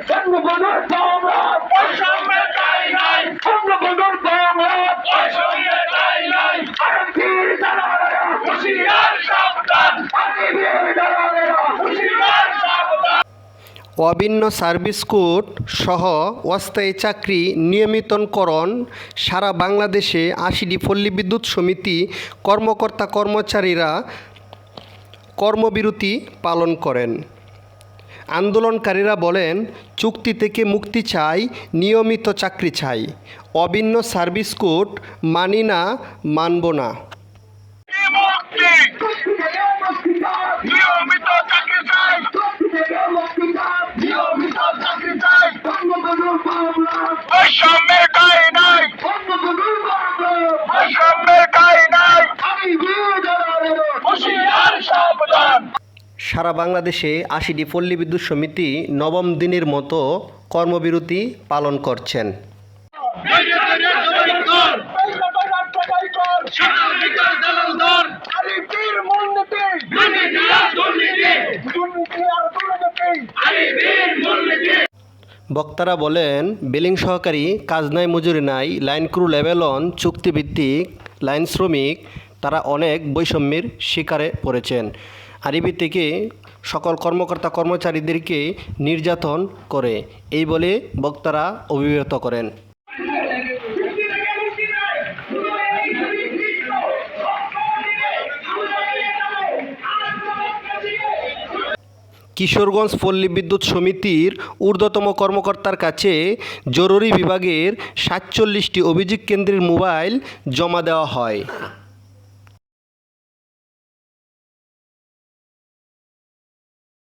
বঙ্গবন্ধুর সংগ্রাম বৈষম্যের ঠাঁই নাই, বঙ্গবন্ধুর সংগ্রাম বৈষম্যের ঠাঁই নাই। আরবীর দালালেরা হুঁশিয়ার সাবধান, আরবীর দালালেরা হুঁশিয়ার সাবধান। অভিন্ন সার্ভিস কোড সহ অস্থায়ী চাকরি নিয়মিতকরণ সারা বাংলাদেশে ৮০টি পল্লী বিদ্যুৎ সমিতি কর্মকর্তা কর্মচারীরা কর্মবিরতি পালন করেন। আন্দোলনকারীরা বলেন, চুক্তি থেকে মুক্তি চাই, নিয়মিত চাকরি চাই, অভিন্ন সার্ভিস কোড মানি না, মানব না। নিয়মিত চাকরি চাই, নিয়মিত চাকরি চাই, বৈষম্যের ঠাঁই নাই, বৈষম্যের ঠাঁই নাই। হুঁশিয়ার সাবধান। সারা বাংলাদেশে ৮০টি পল্লী বিদ্যুৎ সমিতি নবম দিনের মতো কর্মবিরতি পালন করছেন। বক্তারা বলেন, বিলিং সহকারী, কাজ নাই মজুরি নাই, লাইন ক্রু লেভেল অন, চুক্তিভিত্তিক লাইন শ্রমিক, তারা অনেক বৈষম্যের শিকারে পড়েছেন। আরবি থেকে সকল কর্মকর্তা কর্মচারীদেরকে নির্যাতন করে, এই বলে বক্তারা অভিহিত করেন। কিশোরগঞ্জ পল্লী বিদ্যুৎ সমিতির ঊর্ধ্বতম কর্মকর্তার কাছে জরুরি বিভাগের ৪৭টি অভিযোগ কেন্দ্রের মোবাইল জমা দেওয়া হয়।